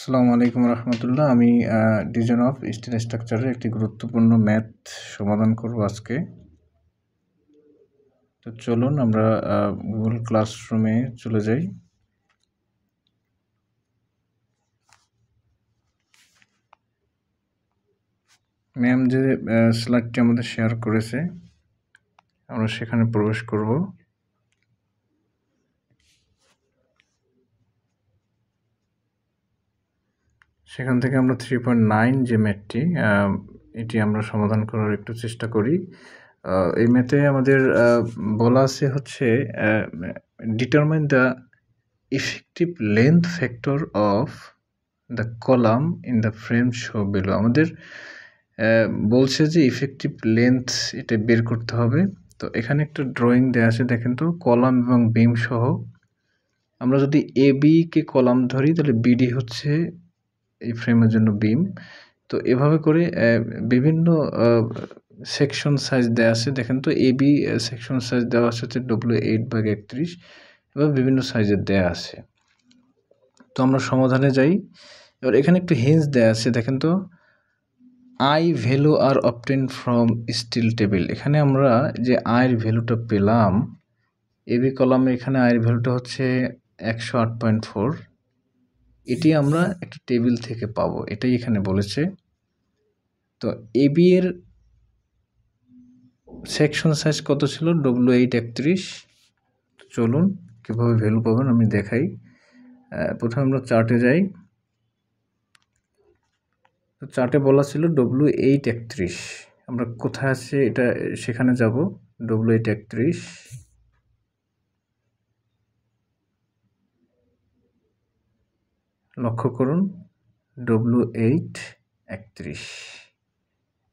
আসসালামু আলাইকুম রহমতুল্লাহ। আমি ডিজাইন অফ স্টিল স্ট্রাকচারের একটি গুরুত্বপূর্ণ ম্যাথ সমাধান করব আজকে। তো চলুন আমরা গুগল ক্লাসরুমে চলে যাই। ম্যাম যে স্লাইডটি আমাদের শেয়ার করেছে আমরা সেখানে প্রবেশ করব। সেখান থেকে আমরা 3.9 যে ম্যাথটি এটি আমরা সমাধান করার একটু চেষ্টা করি। এই ম্যাথে আমাদের বলা আছে হচ্ছে determine the effective length factor of the column in the frame show below. আমাদের বলছে যে ইফেক্টিভ লেন্থ এটা বের করতে হবে। তো এখানে একটা ড্রয়িং দেওয়া আছে, দেখেন তো, কলাম এবং বিম সহ। আমরা যদি এ বি কে কলাম ধরি তাহলে বিডি হচ্ছে এই ফ্রেমের জন্য বিম। তো এভাবে করে বিভিন্ন সেকশন সাইজ দেওয়া আছে, দেখেন তো। এ বি সেকশন সাইজ দেওয়া আছে হচ্ছে W8/31 এবং বিভিন্ন সাইজের দেওয়া আছে। তো আমরা সমাধানে যাই। এবার এখানে একটু হিন্স দেওয়া আছে, দেখেন তো। I value are obtain from steel table. এখানে আমরা যে আয়ের ভ্যালুটা পেলাম এবি কলামে, এখানে আয়ের ভ্যালুটা হচ্ছে 108.4। এটি আমরা একটা টেবিল থেকে পাবো, এটাই এখানে বলেছে। তো এবি এর সেকশন সাইজ কত ছিল? W8/31। চলুন কীভাবে ভ্যালু পাবেন আমি দেখাই। প্রথমে আমরা চার্টে যাই। তো চার্টে বলা ছিল W8/31। আমরা কোথায় আছে এটা সেখানে যাব। W8/31 লক্ষ্য করুন, W8/31।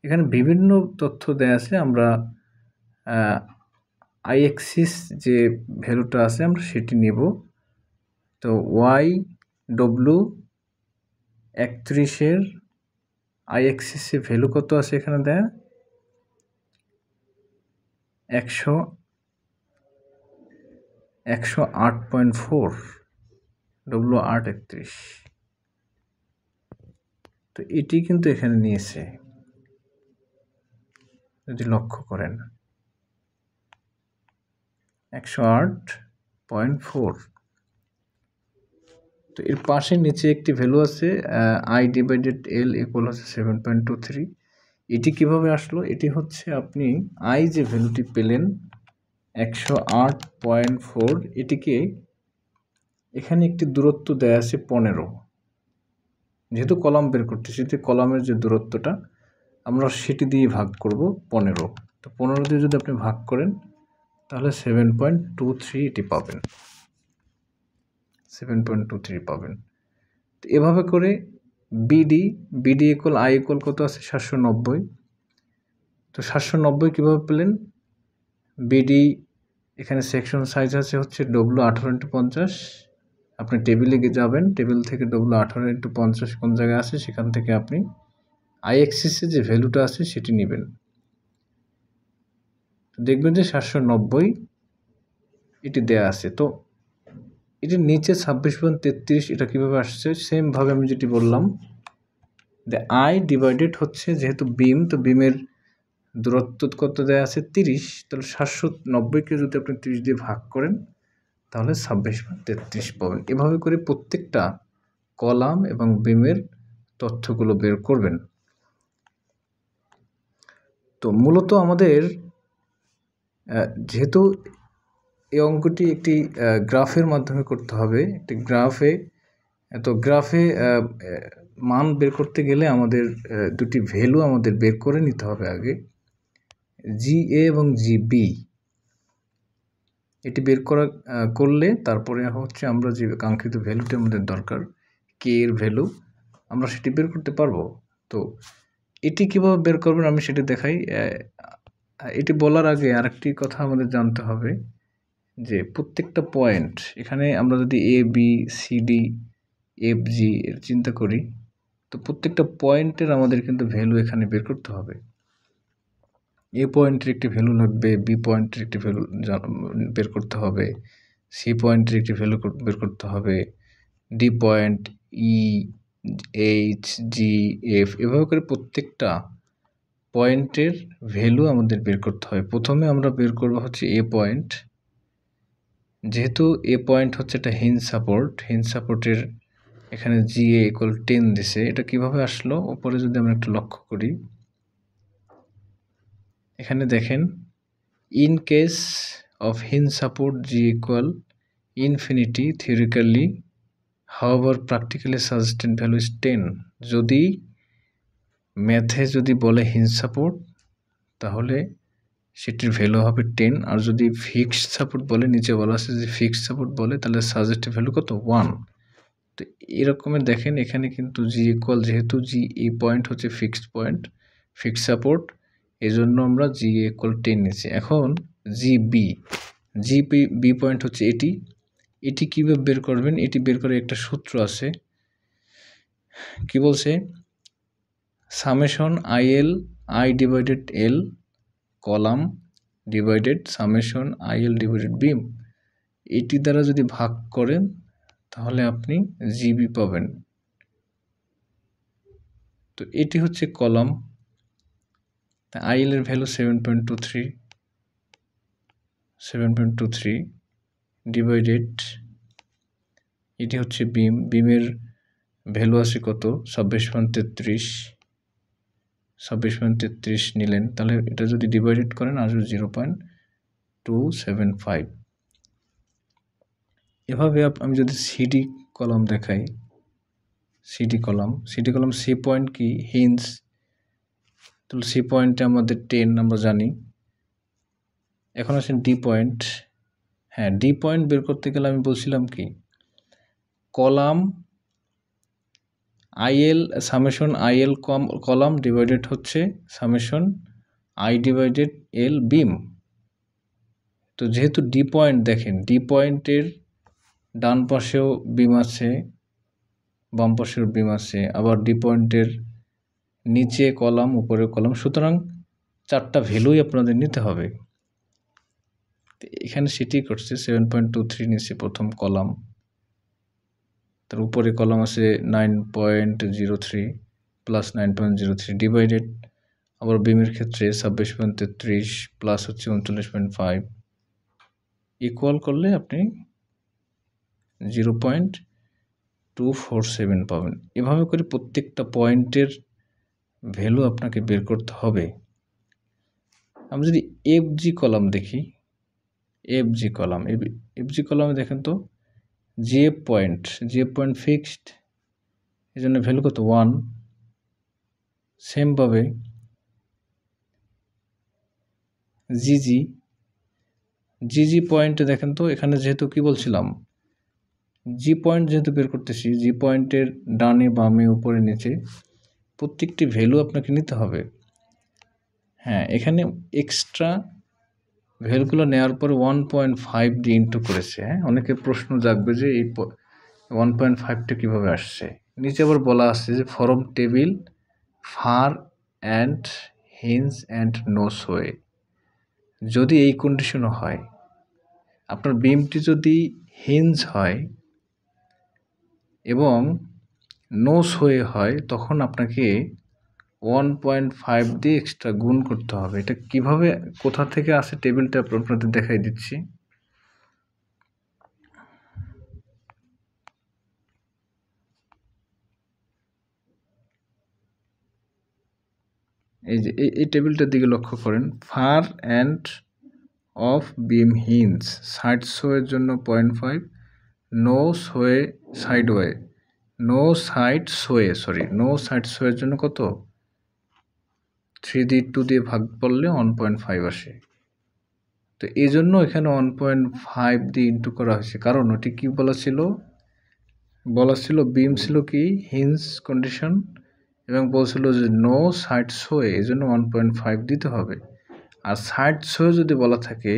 এখানে বিভিন্ন তথ্য দেয়া আছে। আমরা আই অ্যাক্সিস যে ভ্যালুটা আছে আমরা সেটি নেব। তো W31 আই অ্যাক্সিসে ভ্যালু কত আছে এখানে দেয়া? 108.4, W8/31। তো এটি কিন্তু এখানে নিয়েছে, যদি লক্ষ্য করেন 108.4। তো এর পাশে নিচে একটি ভ্যালু আছে I/L ইকুয়াল হচ্ছে 7.23। এটি কিভাবে আসলো? এটি হচ্ছে আপনি আই যে ভ্যালুটি পেলেন 108.4, এটিকে এখানে একটি দূরত্ব দেয়া আছে 15। যেহেতু কলাম বের করতেছি, কলামের যে দূরত্বটা আমরা সেটি দিয়ে ভাগ করব 15। তো 15 দিয়ে যদি আপনি ভাগ করেন তাহলে 7.23 এটি পাবেন, 7.23 পাবেন। তো এভাবে করে বিডি ইকুয়াল আই ইকুয়াল কত আছে? 790। তো 790 কীভাবে পেলেন? বিডি এখানে সেকশন সাইজ আছে হচ্ছে W18x50। আপনি টেবিলে যাবেন, টেবিল থেকে W18x50 কোন জায়গায় আছে সেখান থেকে আপনি আই অ্যাক্সিসে যে ভ্যালুটা আছে সেটি নেবেন। দেখবেন যে 790 এটি দেয়া আছে। তো এটির নিচে 26.33 এটা কীভাবে আসছে? সেমভাবে আমি যেটি বললাম, যে আই ডিভাইডেড হচ্ছে, যেহেতু বিম, তো বিমের দূরত্ব কত দেয়া আছে? 30। তাহলে 790কে যদি আপনি 30 দিয়ে ভাগ করেন তাহলে 26.33 পাবেন। এভাবে করে প্রত্যেকটা কলাম এবং বিমের তথ্যগুলো বের করবেন। তো মূলত আমাদের যেহেতু এই অঙ্কটি একটি গ্রাফের মাধ্যমে করতে হবে, একটি গ্রাফে, তো গ্রাফে মান বের করতে গেলে আমাদের দুটি ভ্যালু আমাদের বের করে নিতে হবে আগে, GA এবং GB। এটি বের করলে তারপরে হচ্ছে আমরা যে কাঙ্ক্ষিত ভ্যালুটি আমাদের দরকার, কে এর ভ্যালু, আমরা সেটি বের করতে পারবো। তো এটি কীভাবে বের করবেন আমি সেটি দেখাই। এটি বলার আগে আরেকটি কথা আমাদের জানতে হবে, যে প্রত্যেকটা পয়েন্ট, এখানে আমরা যদি ABCDFG এর চিন্তা করি, তো প্রত্যেকটা পয়েন্টের আমাদের কিন্তু ভ্যালু এখানে বের করতে হবে। এ পয়েন্টের একটি ভ্যালু লাগবে, বি পয়েন্টের একটি ভ্যালু বের করতে হবে, সি পয়েন্টের একটি ভ্যালু বের করতে হবে, ডি পয়েন্ট, ই, এইচ, জি, এফ এভাবে করে প্রত্যেকটা পয়েন্টের ভ্যালু আমাদের বের করতে হয়। প্রথমে আমরা বের করব হচ্ছে এ পয়েন্ট। যেহেতু এ পয়েন্ট হচ্ছে একটা হিঞ্জ সাপোর্টের এখানে জিএ ইকুয়াল 10 দিছে। এটা কিভাবে আসলো? উপরে যদি আমরা একটু লক্ষ্য করি, এখানে দেখেন in case of hinge support G equal infinity theoretically, however practically suggested value is 10। যদি ম্যাথে যদি বলে হিঞ্জ সাপোর্ট তাহলে সেটির ভ্যালু হবে 10, আর যদি ফিক্সড সাপোর্ট বলে, নিচে বলা আছে যে ফিক্সড সাপোর্ট বলে, তাহলে সাজেস্টেড ভ্যালু কত? 1। তো এরকমের দেখেন এখানে কিন্তু জি ইকুয়াল, যেহেতু জি এই পয়েন্ট হচ্ছে ফিক্সড পয়েন্ট, ফিক্সড সাপোর্ট, এই জন্য আমরা জি ইকুয়াল 10 নিচ্ছি। এখন জি বি পয়েন্ট হচ্ছে এটি কীভাবে বের করবেন? এটি বের করে একটা সূত্র আছে। কি বলছে? Summation I divided L column divided summation IL divided beam, এটি দ্বারা যদি ভাগ করেন তাহলে আপনি জিবি পাবেন। তো এটি হচ্ছে কলাম, আইএল এর ভ্যালু 7.23 ডিভাইডেড, এটি হচ্ছে বিমের ভ্যালু আছে কত? 26.33 নিলেন, তাহলে এটা যদি ডিভাইডেড করেন আসবে 0.275। এভাবে আমি যদি সিডি কলাম দেখাই, সিডি কলাম সি পয়েন্ট কি? হিঞ্জ। তাহলে সি পয়েন্টে আমাদের 10 আমরা জানি। এখন আসেন ডি পয়েন্ট। হ্যাঁ, ডি পয়েন্ট বের করতে গেলে আমি বলছিলাম কি, column IL summation IL column divided হচ্ছে summation I divided L beam. তো যেহেতু ডি পয়েন্ট, দেখেন ডি পয়েন্টের ডান পাশেও বিম আছে, বাম পাশেও বিম আছে, আবার ডি পয়েন্টের নিচে কলাম, উপরে কলাম, সুতরাং 4টা ভ্যালুই আপনাদের নিতে হবে। এখানে সেটি করছে 7.23 নিচে প্রথম কলাম, তার উপরে কলাম আছে 9.03 প্লাস 9.03 ডিভাইডেড, আবার বিমের ক্ষেত্রে 26.33 প্লাস হচ্ছে 39.5 ইকুয়াল করলে আপনি 0.247 পাবেন। এভাবে করে প্রত্যেকটা পয়েন্টের ভ্যালু আপনাকে বের করতে হবে। আমরা যদি এফজি কলাম দেখি, এফজি কলামে দেখেন তো জে পয়েন্ট ফিক্সড, এই জন্য ভ্যালু কত? 1। সেমভাবে জিজি পয়েন্টে দেখেন তো, এখানে যেহেতু কি বলছিলাম, জি পয়েন্ট যেহেতু বের করতেছি, জি পয়েন্টের ডানে বামে উপরে নিচে প্রত্যেকটি ভ্যালু আপনাকে নিতে হবে। হ্যাঁ, এখানে এক্সট্রা ভ্যালুগুলো নেওয়ার পরে 1.5 দিয়ে ইন্টু করেছে। হ্যাঁ, অনেকের প্রশ্ন জাগবে যে এই 1.5টা কীভাবে আসছে। নিচে আবার বলা আছে যে from table far and hinge and no sway. যদি এই কন্ডিশনও হয়, আপনার বিমটি যদি হিঞ্জ হয় এবং নো সোয়ে হয়, তখন আপনাকে 1.5 দিয়ে এক্সট্রা গুণ করতে হবে। এটা কিভাবে, কোথা থেকে আসে টেবিলটা আপনাদের দেখাই দিচ্ছি। এই যে এই টেবিলটার দিকে লক্ষ্য করেন, far end of beam hinge side সোয়ের জন্য 0.5, no sway sideway, no side সোয়ের জন্য কত? 3 দিয়ে 2 দিয়ে ভাগ করলে 1.5 আসে। তো এই জন্য এখানে 1.5 দিয়ে ইন্টু করা হয়েছে, কারণ ওটি কি বলা ছিল বিম ছিল কি হিঞ্জ কন্ডিশন, এবং বলছিল যে নো সাইড সোয়ে, এই জন্য 1.5 দিতে হবে। আর সাইড সোয়ে যদি বলা থাকে,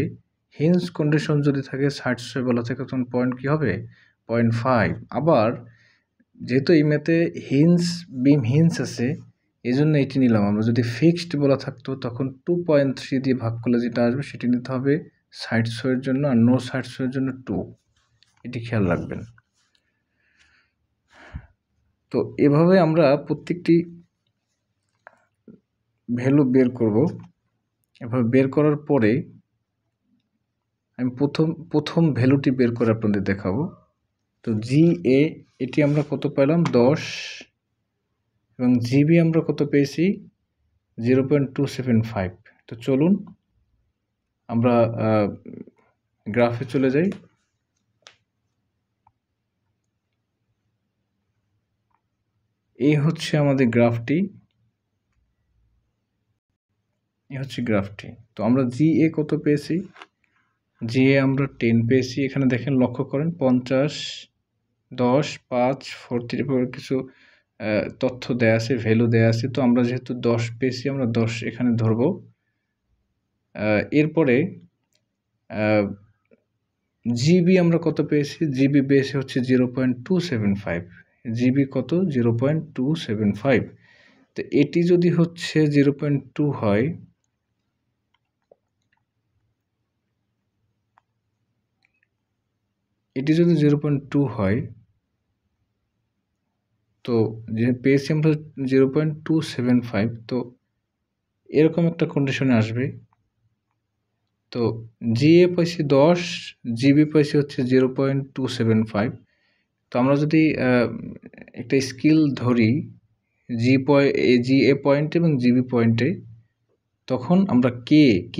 হিঞ্জ কন্ডিশন যদি থাকে, সাইড সোয়ে বলা থাকে, তখন পয়েন্ট কি হবে? 0.5। আবার যেহেতু এই ম্যাথে বিম হিঞ্জ আছে, এই জন্য এটি নিলাম আমরা। যদি ফিক্সড বলা থাকতো তখন 2.3 দিয়ে ভাগ করলে যেটা আসবে সেটি নিতে হবে সাইড সোয়ের জন্য, আর নো সাইড সোয়ের জন্য 2। এটি খেয়াল রাখবেন। তো এভাবে আমরা প্রত্যেকটি ভ্যালু বের করব। এভাবে বের করার পরে আমি প্রথম ভ্যালুটি বের করে আপনাদের দেখাবো। তো GA এটি আমরা কত পেলাম 10 এবং GB আমরা কত পেয়েছি 0.275। তো চলুন আমরা গ্রাফে চলে যাই। এই হচ্ছে আমাদের গ্রাফটি, এই হচ্ছে গ্রাফটি। তো আমরা GA কত পেয়েছি, GA আমরা 10 পেয়েছি। এখানে দেখেন, লক্ষ্য করেন 50, 10, 5, 43 কিছু তথ্য দেয়া আছে, ভ্যালু দেয়া আছে। তো আমরা যেহেতু 10 পেয়েছি, আমরা 10 এখানে ধরব। এরপরে GB আমরা কত পেয়েছি, GB পেয়েছি হচ্ছে 0.275। GB কত 0.275। তো এটি যদি হচ্ছে 0.2 হয়, এটি যদি 0.2 হয়, তো যে পেয়েছি আমরা 0.275, তো এরকম একটা কন্ডিশনে আসবে। তো GA পাইছি 10, GB পাইছি হচ্ছে 0.275। তো আমরা যদি একটা স্কেল ধরি GA পয়েন্ট এবং GB পয়েন্টে, তখন আমরা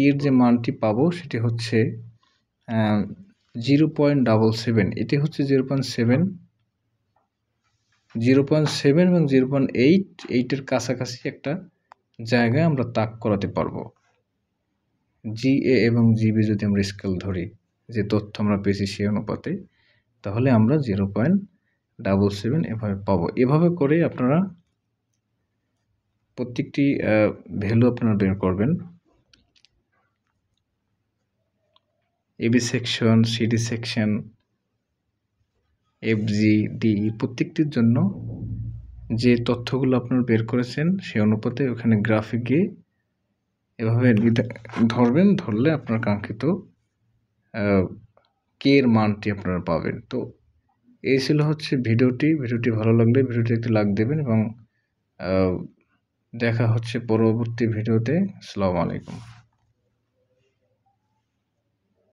এর যে মানটি পাবো সেটি হচ্ছে 0.77। এটি হচ্ছে 0.7 এবং 0.8 এর কাছাকাছি একটা জায়গায় আমরা তাক করাতে পারবো। GA এবং GB যদি আমরা স্কেল ধরি, যে তথ্য আমরা পেয়েছি সেই অনুপাতে, তাহলে আমরা 0.77 এভাবে পাবো। এভাবে করে আপনারা প্রত্যেকটি ভ্যালু আপনারা বের করবেন। AB section, CD section, FG, DE প্রত্যেকটির জন্য যে তথ্যগুলো আপনারা বের করেছেন সেই অনুপাতে ওখানে গ্রাফে গিয়ে এভাবে ধরবেন। ধরলে আপনার কাঙ্ক্ষিত এর মানটি আপনারা পাবেন। তো এই ছিল হচ্ছে ভিডিওটি ভালো লাগলে ভিডিওটি একটু লাইক দেবেন এবং দেখা হচ্ছে পরবর্তী ভিডিওতে। আসসালামু আলাইকুম।